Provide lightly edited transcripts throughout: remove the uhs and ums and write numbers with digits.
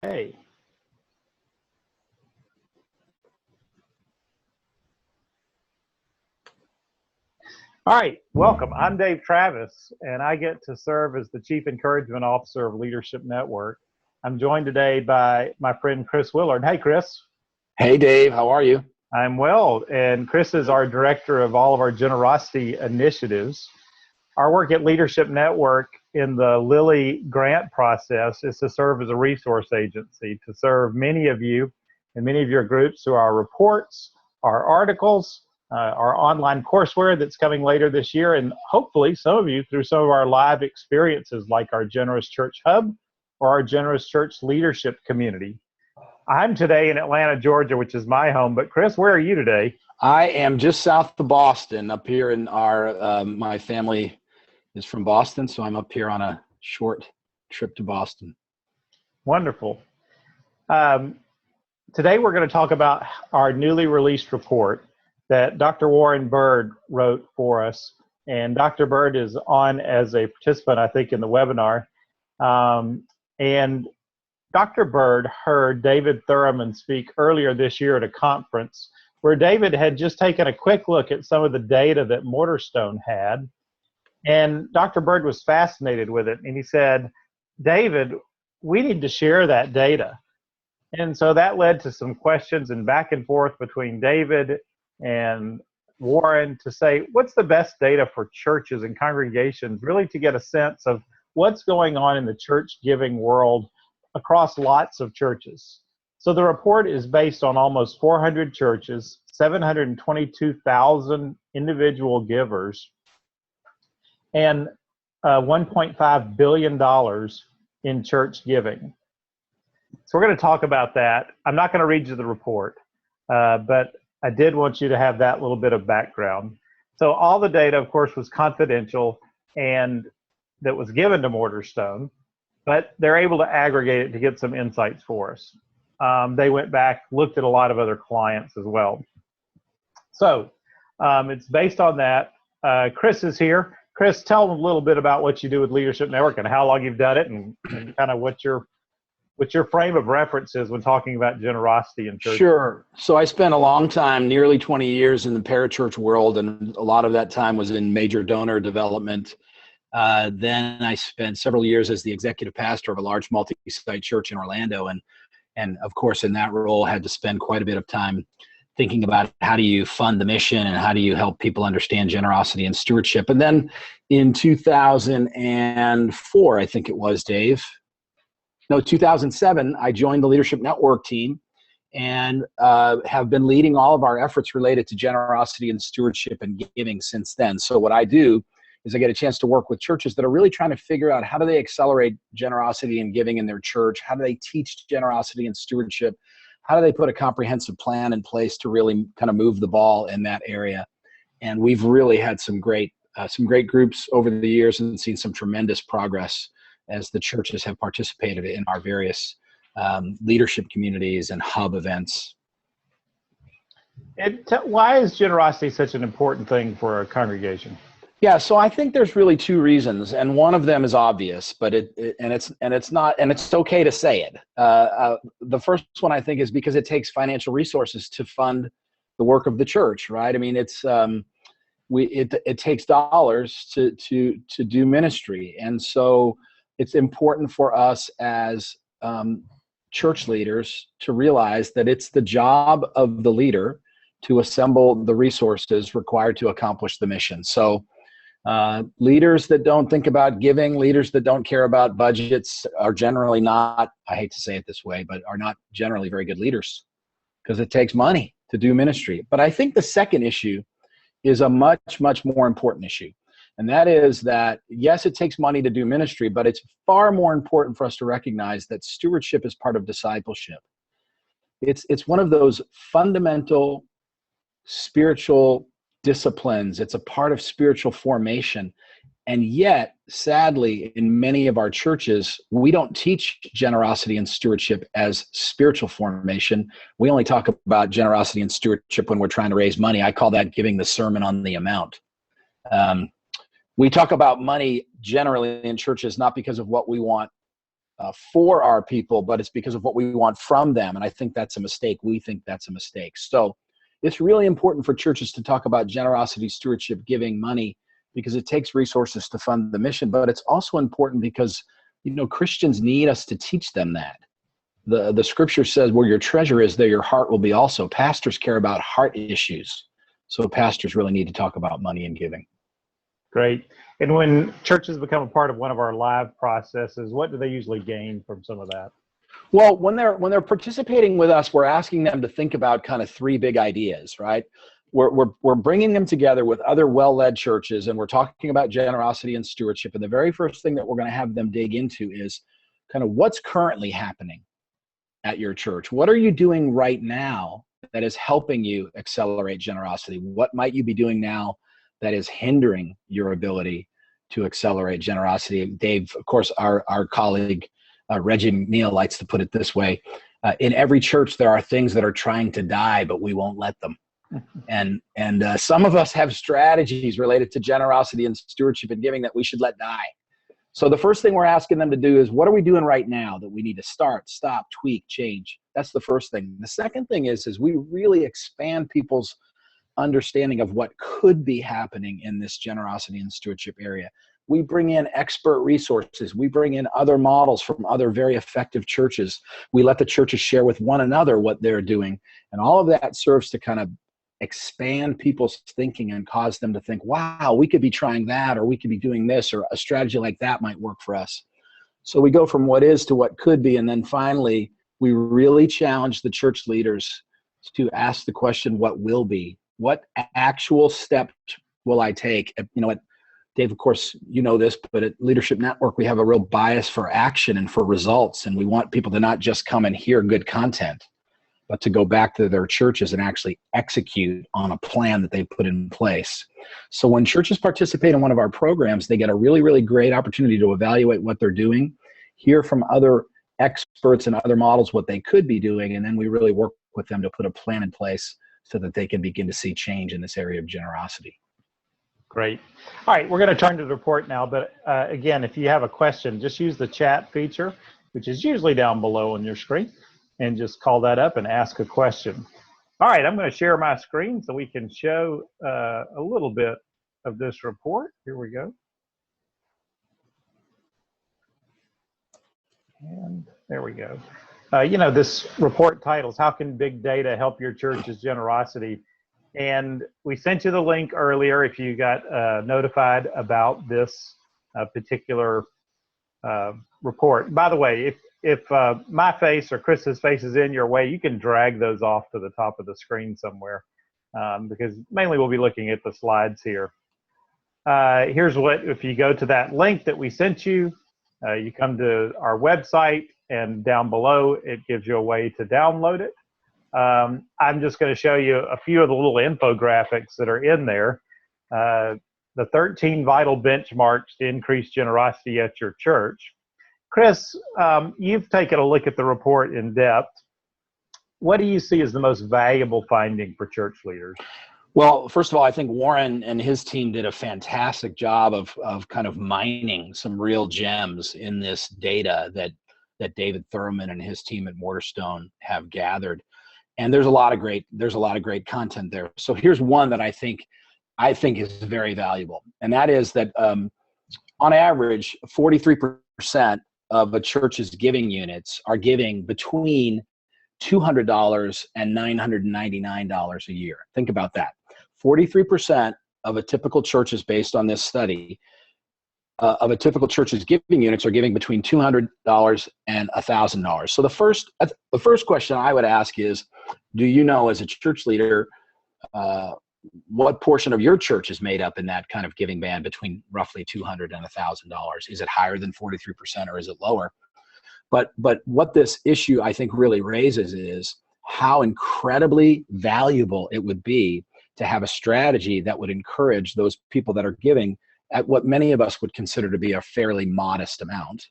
Okay. All right, welcome. I'm Dave Travis, and I get to serve as the Chief Encouragement Officer of Leadership Network. I'm joined today by my friend Chris Willard. Hey, Chris. Hey, Dave. How are you? I'm well, and Chris is our director of all of our generosity initiatives. Our work at Leadership Network in the Lilly grant process is to serve as a resource agency, to serve many of you and many of your groups through our reports, our articles, our online courseware that's coming later this year, and hopefully some of you through some of our live experiences like our Generous Church Hub or our Generous Church Leadership Community. I'm today in Atlanta, Georgia, which is my home, but Chris, where are you today? I am just south of Boston, up here in our, my family is from Boston, so I'm up here on a short trip to Boston. Wonderful. Today we're going to talk about our newly released report that Dr. Warren Bird wrote for us. And Dr. Bird is on as a participant, I think, in the webinar. And Dr. Bird heard David Thurman speak earlier this year at a conference where David had just taken a quick look at some of the data that Mortarstone had. And Dr. Bird was fascinated with it. And he said, David, we need to share that data. And so that led to some questions and back and forth between David and Warren to say, what's the best data for churches and congregations, really to get a sense of what's going on in the church giving world across lots of churches. So the report is based on almost 400 churches, 722,000 individual givers, and $1.5 billion in church giving. So we're going to talk about that. I'm not going to read you the report, but I did want you to have that little bit of background. So all the data, of course, was confidential and that was given to Mortarstone, but they're able to aggregate it to get some insights for us. They went back, looked at a lot of other clients as well. So it's based on that. Chris is here. Chris, tell them a little bit about what you do with Leadership Network and how long you've done it and kind of what your frame of reference is when talking about generosity in church. Sure. So I spent a long time, nearly 20 years in the parachurch world, and a lot of that time was in major donor development. Then I spent several years as the executive pastor of a large multi-site church in Orlando. And of course, in that role, had to spend quite a bit of time thinking about how do you fund the mission and how do you help people understand generosity and stewardship. And then in 2004, I think it was, Dave, no, 2007, I joined the Leadership Network team and have been leading all of our efforts related to generosity and stewardship and giving since then. So what I do is I get a chance to work with churches that are really trying to figure out how do they accelerate generosity and giving in their church? How do they teach generosity and stewardship? How do they put a comprehensive plan in place to really kind of move the ball in that area? And we've really had some great groups over the years and seen some tremendous progress as the churches have participated in our various leadership communities and hub events. Why is generosity such an important thing for a congregation? Yeah, so I think there's really two reasons, and one of them is obvious, but it's okay to say it. The first one I think is because it takes financial resources to fund the work of the church, right? I mean, it takes dollars to do ministry, and so it's important for us as church leaders to realize that it's the job of the leader to assemble the resources required to accomplish the mission. So leaders that don't think about giving, leaders that don't care about budgets are generally not, I hate to say it this way, but are not generally very good leaders because it takes money to do ministry. But I think the second issue is a much, much more important issue. And that is that, yes, it takes money to do ministry, but it's far more important for us to recognize that stewardship is part of discipleship. It's one of those fundamental spiritual disciplines. It's a part of spiritual formation. And yet, sadly, in many of our churches, we don't teach generosity and stewardship as spiritual formation. We only talk about generosity and stewardship when we're trying to raise money. I call that giving the sermon on the amount. We talk about money generally in churches, not because of what we want for our people, but it's because of what we want from them. And I think that's a mistake. We think that's a mistake. So it's really important for churches to talk about generosity, stewardship, giving, money, because it takes resources to fund the mission. But it's also important because, Christians need us to teach them that. The scripture says, where your treasure is, there your heart will be also. Pastors care about heart issues. So pastors really need to talk about money and giving. Great. And when churches become a part of one of our live processes, what do they usually gain from some of that? Well, when they're participating with us, we're asking them to think about kind of three big ideas, right? We're bringing them together with other well-led churches, and we're talking about generosity and stewardship. And the very first thing that we're going to have them dig into is kind of what's currently happening at your church. What are you doing right now that is helping you accelerate generosity? What might you be doing now that is hindering your ability to accelerate generosity? Dave, of course, our colleague, Reggie Neal, likes to put it this way. In every church, there are things that are trying to die, but we won't let them. And some of us have strategies related to generosity and stewardship and giving that we should let die. So the first thing we're asking them to do is, what are we doing right now that we need to start, stop, tweak, change? That's the first thing. The second thing is we really expand people's understanding of what could be happening in this generosity and stewardship area. We bring in expert resources. We bring in other models from other very effective churches. We let the churches share with one another what they're doing. And all of that serves to kind of expand people's thinking and cause them to think, wow, we could be trying that, or we could be doing this, or a strategy like that might work for us. So we go from what is to what could be. And then finally, we really challenge the church leaders to ask the question, what will be? What actual steps will I take? Dave, of course, you know this, but at Leadership Network, we have a real bias for action and for results. And we want people to not just come and hear good content, but to go back to their churches and actually execute on a plan that they put in place. So when churches participate in one of our programs, they get a really, really great opportunity to evaluate what they're doing, hear from other experts and other models what they could be doing, and then we really work with them to put a plan in place so that they can begin to see change in this area of generosity. Great. All right, we're going to turn to the report now, but again, if you have a question, just use the chat feature, which is usually down below on your screen, and just call that up and ask a question. All right, I'm going to share my screen so we can show a little bit of this report. Here we go. And there we go. This report titles, How Can Big Data Help Your Church's Generosity? And we sent you the link earlier if you got notified about this particular report. By the way, if my face or Chris's face is in your way, you can drag those off to the top of the screen somewhere, because mainly we'll be looking at the slides here. Here's what, if you go to that link that we sent you, you come to our website, and down below it gives you a way to download it. I'm just going to show you a few of the little infographics that are in there. The 13 vital benchmarks to increase generosity at your church. Chris, you've taken a look at the report in depth. What do you see as the most valuable finding for church leaders? Well, first of all, I think Warren and his team did a fantastic job of kind of mining some real gems in this data that David Thurman and his team at Mortarstone have gathered. And there's a lot of great content there. So here's one that I think is very valuable. And that is that on average, 43% of a church's giving units are giving between $200 and $999 a year. Think about that. 43% of a typical church's, based on this study, of a typical church's giving units are giving between $200 and $1,000. So the first question I would ask is, do you know as a church leader what portion of your church is made up in that kind of giving band between roughly $200 and $1,000? Is it higher than 43% or is it lower? But what this issue I think really raises is how incredibly valuable it would be to have a strategy that would encourage those people that are giving at what many of us would consider to be a fairly modest amount.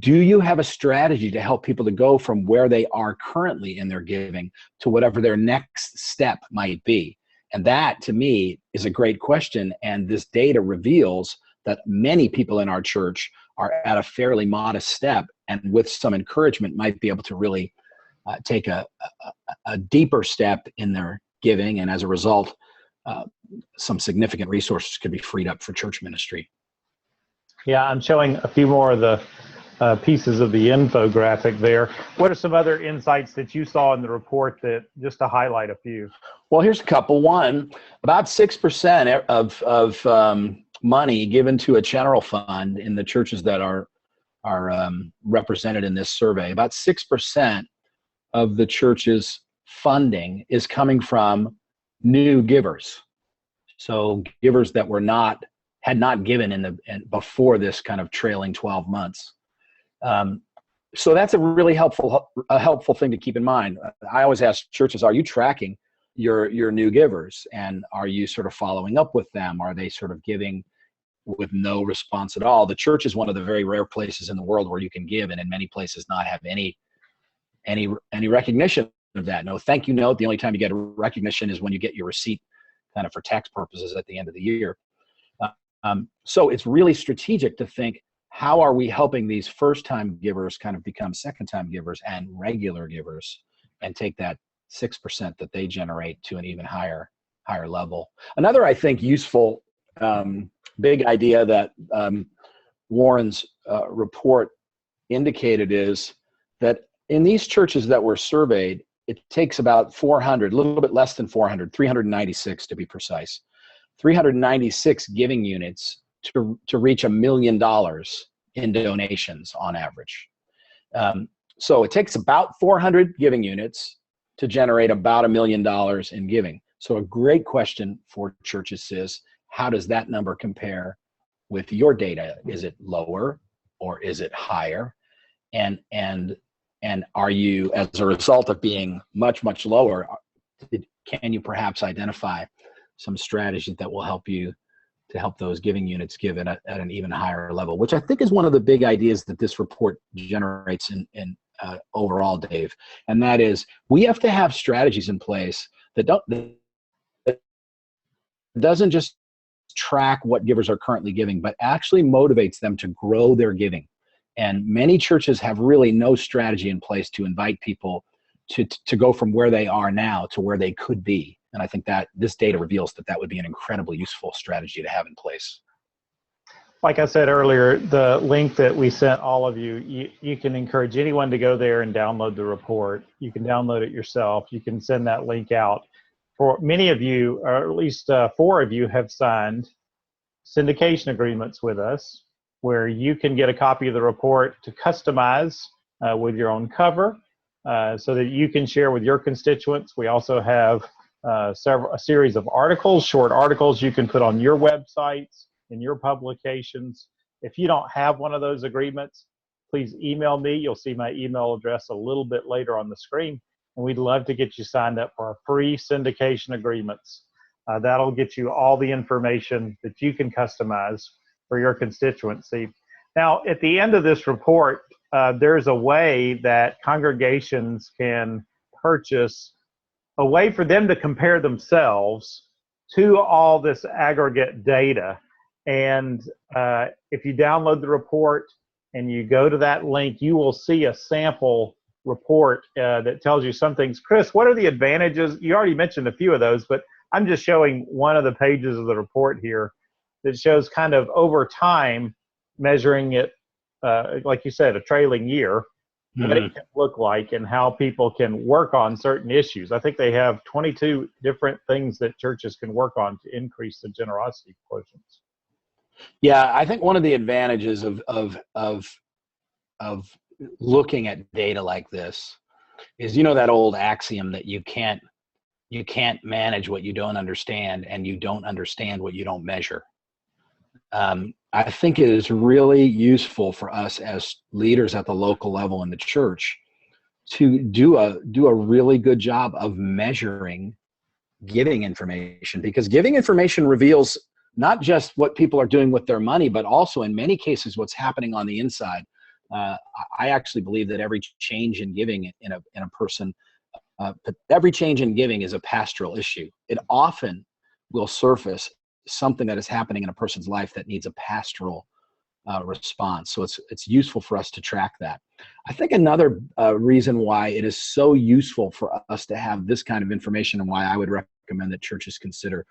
Do you have a strategy to help people to go from where they are currently in their giving to whatever their next step might be? And that, to me, is a great question. And this data reveals that many people in our church are at a fairly modest step and with some encouragement might be able to really take a deeper step in their giving, and as a result, some significant resources could be freed up for church ministry. Yeah, I'm showing a few more of the pieces of the infographic there. What are some other insights that you saw in the report, that just to highlight a few? Well, here's a couple. One, about 6% of money given to a general fund in the churches that are represented in this survey. About 6% of the church's funding is coming from new givers. So givers that had not given before this kind of trailing 12 months. So that's a really helpful thing to keep in mind. I always ask churches, are you tracking your new givers, and are you sort of following up with them? Are they sort of giving with no response at all? The church is one of the very rare places in the world where you can give, and in many places not have any recognition of that. No thank you note. The only time you get a recognition is when you get your receipt, kind of for tax purposes at the end of the year. So it's really strategic to think, how are we helping these first-time givers kind of become second-time givers and regular givers, and take that 6% that they generate to an even higher level. Another, I think, useful big idea that Warren's report indicated is that in these churches that were surveyed, it takes about 400, a little bit less than 400, 396 to be precise, 396 giving units to reach $1 million in donations on average. So it takes about 400 giving units to generate about $1 million in giving. So a great question for churches is, how does that number compare with your data? Is it lower or is it higher? And are you, as a result of being much lower, can you perhaps identify some strategies that will help you to help those giving units give at an even higher level, which I think is one of the big ideas that this report generates in overall, Dave. And that is, we have to have strategies in place that doesn't just track what givers are currently giving, but actually motivates them to grow their giving. And many churches have really no strategy in place to invite people to go from where they are now to where they could be. And I think that this data reveals that would be an incredibly useful strategy to have in place. Like I said earlier, the link that we sent all of you, you can encourage anyone to go there and download the report. You can download it yourself. You can send that link out. For many of you, or at least 4 of you, have signed syndication agreements with us, where you can get a copy of the report to customize with your own cover, so that you can share with your constituents. We also have a series of articles, short articles you can put on your websites, in your publications. If you don't have one of those agreements, please email me. You'll see my email address a little bit later on the screen, and we'd love to get you signed up for our free syndication agreements. That'll get you all the information that you can customize for your constituency. Now, at the end of this report, there's a way that congregations can purchase a way for them to compare themselves to all this aggregate data. And if you download the report and you go to that link, you will see a sample report that tells you some things. Chris, what are the advantages? You already mentioned a few of those, but I'm just showing one of the pages of the report here that shows kind of over time, measuring it, like you said, a trailing year, what it can look like and how people can work on certain issues. I think they have 22 different things that churches can work on to increase the generosity quotients. Yeah, I think one of the advantages of looking at data like this is, that old axiom that you can't manage what you don't understand, and you don't understand what you don't measure. I think it is really useful for us as leaders at the local level in the church to do a really good job of measuring giving information, because giving information reveals not just what people are doing with their money, but also in many cases what's happening on the inside. I actually believe that every change in giving in a person, every change in giving is a pastoral issue. It often will surface something that is happening in a person's life that needs a pastoral response. So it's useful for us to track that. I think another reason why it is so useful for us to have this kind of information, and why I would recommend that churches consider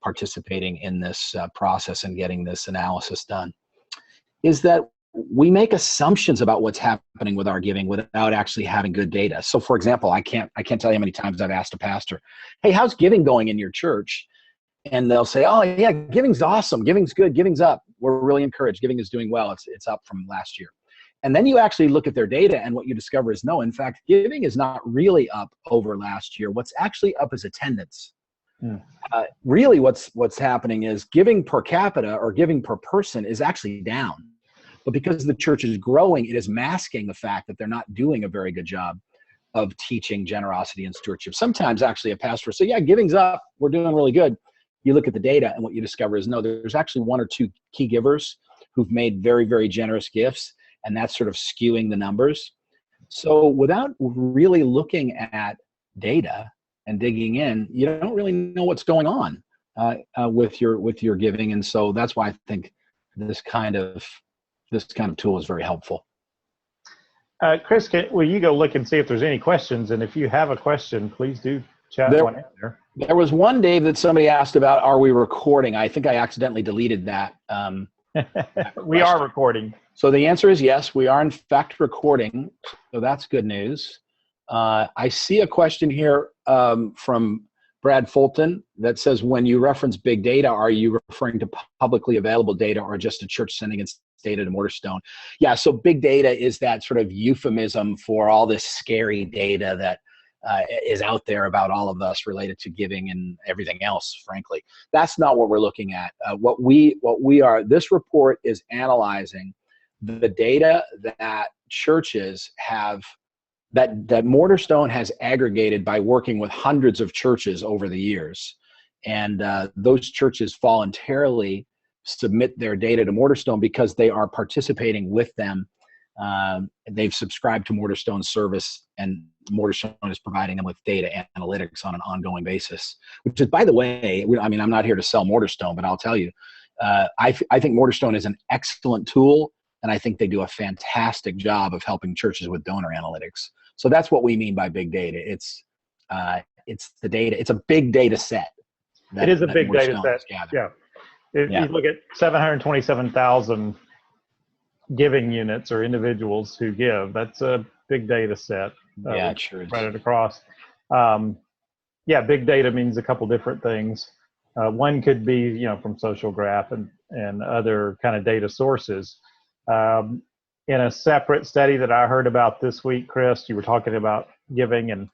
participating in this process and getting this analysis done, is that we make assumptions about what's happening with our giving without actually having good data. So for example, I can't tell you how many times I've asked a pastor, hey, how's giving going in your church? And they'll say, oh yeah, giving's awesome. Giving's good. Giving's up. We're really encouraged. Giving is doing well. It's up from last year. And then you actually look at their data, and what you discover is, no, in fact, giving is not really up over last year. What's actually up is attendance. Really what's happening is giving per capita or giving per person is actually down. But because the church is growing, it is masking the fact that they're not doing a very good job of teaching generosity and stewardship. Sometimes actually a pastor will say, yeah, giving's up. We're doing really good. You look at the data, and what you discover is, no, there's actually one or two key givers who've made very, very generous gifts, and that's sort of skewing the numbers. So without really looking at data and digging in, you don't really know what's going on with your giving. And so that's why I think this kind of tool is very helpful. Chris, will you go look and see if there's any questions? And if you have a question, please do chat one in there. There was one, Dave, that somebody asked about, are we recording? I think I accidentally deleted that. We are recording. So the answer is yes, we are in fact recording. So that's good news. I see a question here from Brad Fulton that says, when you reference big data, are you referring to publicly available data or just a church sending its data to Mortarstone? Yeah, so big data is that sort of euphemism for all this scary data that is out there about all of us related to giving and everything else, frankly. That's not what we're looking at. This report is analyzing the data that churches have, that Mortarstone has aggregated by working with hundreds of churches over the years. And those churches voluntarily submit their data to Mortarstone because they are participating with them. They've subscribed to Mortarstone's service, and Mortarstone is providing them with data analytics on an ongoing basis, which is, by the way, I mean, I'm not here to sell Mortarstone, but I'll tell you, I think Mortarstone is an excellent tool, and I think they do a fantastic job of helping churches with donor analytics. So that's what we mean by big data. It's the data. It's a big data set. It is a big data set. Yeah. If you look at 727,000 giving units or individuals who give, that's a big data set. Yeah, it sure is. Spread it across. Big data means a couple different things. One could be, from Social Graph and other kind of data sources. In a separate study that I heard about this week, Chris, you were talking about giving, and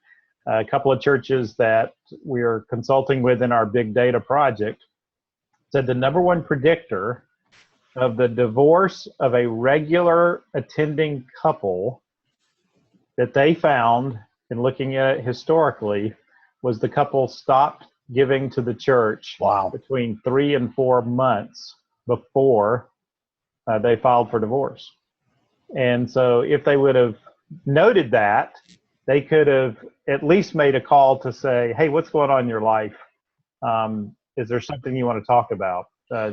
a couple of churches that we are consulting with in our big data project said the number one predictor of the divorce of a regular attending couple that they found in looking at it historically was the couple stopped giving to the church between 3 and 4 months before they filed for divorce. And so if they would have noted that, they could have at least made a call to say, hey, what's going on in your life? Is there something you want to talk about?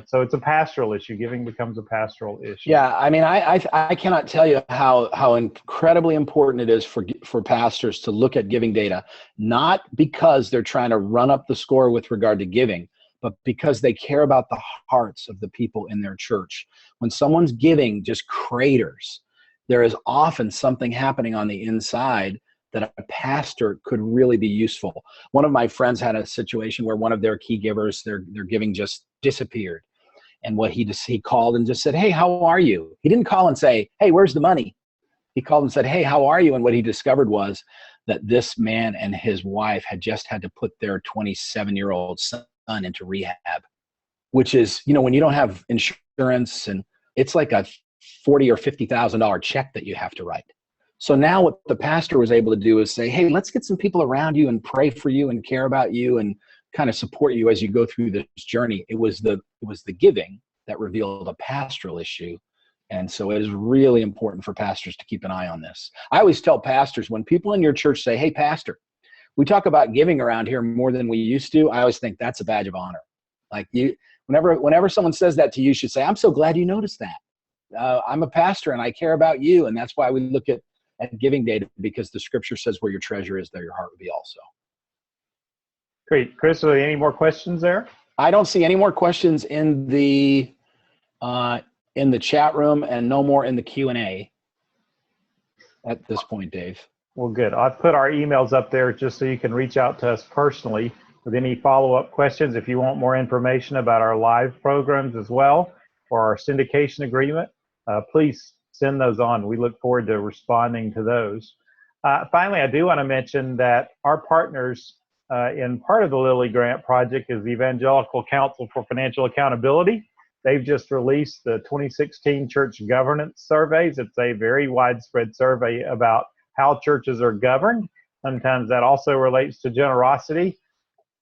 So it's a pastoral issue. Giving becomes a pastoral issue. Yeah, I mean, I cannot tell you how incredibly important it is for pastors to look at giving data, not because they're trying to run up the score with regard to giving, but because they care about the hearts of the people in their church. When someone's giving just craters, there is often something happening on the inside that a pastor could really be useful. One of my friends had a situation where one of their key givers, their giving just disappeared. And what he called and just said, hey, how are you? He didn't call and say, hey, where's the money? He called and said, hey, how are you? And what he discovered was that this man and his wife had just had to put their 27-year-old son into rehab, which is, when you don't have insurance, and it's like a $40,000 or $50,000 check that you have to write. So now what the pastor was able to do is say, hey, let's get some people around you and pray for you and care about you and kind of support you as you go through this journey. It was the giving that revealed a pastoral issue. And so it is really important for pastors to keep an eye on this. I always tell pastors, when people in your church say, hey, pastor, we talk about giving around here more than we used to, I always think that's a badge of honor. Like whenever someone says that to you, you should say, I'm so glad you noticed that. I'm a pastor and I care about you. And that's why we look at giving data, because the scripture says where your treasure is, there your heart will be also. Great. Chris, are there any more questions there? I don't see any more questions in the chat room, and no more in the Q&A at this point, Dave. Well, good. I've put our emails up there just so you can reach out to us personally with any follow-up questions. If you want more information about our live programs as well, or our syndication agreement, please send those on. We look forward to responding to those. Finally, I do want to mention that our partners in part of the Lilly Grant Project is the Evangelical Council for Financial Accountability. They've just released the 2016 Church Governance Surveys. It's a very widespread survey about how churches are governed. Sometimes that also relates to generosity.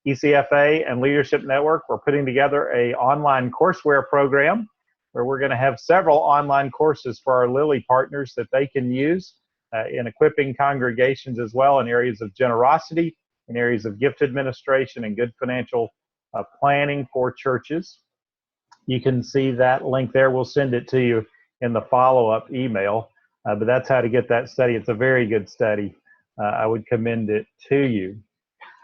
ECFA and Leadership Network, we're putting together an online courseware program where we're going to have several online courses for our Lilly partners that they can use in equipping congregations as well in areas of generosity, in areas of gift administration and good financial planning for churches. You can see that link there. We'll send it to you in the follow-up email, but that's how to get that study. It's a very good study. I would commend it to you.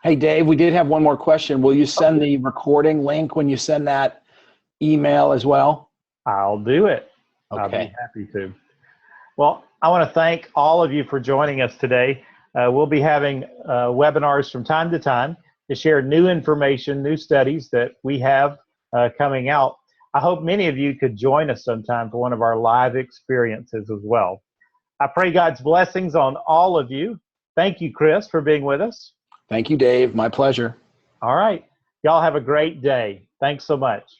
Hey, Dave, we did have one more question. Will you send the recording link when you send that email as well? I'll do it. Okay. I'll be happy to. Well, I want to thank all of you for joining us today. We'll be having webinars from time to time to share new information, new studies that we have coming out. I hope many of you could join us sometime for one of our live experiences as well. I pray God's blessings on all of you. Thank you, Chris, for being with us. Thank you, Dave. My pleasure. All right. Y'all have a great day. Thanks so much.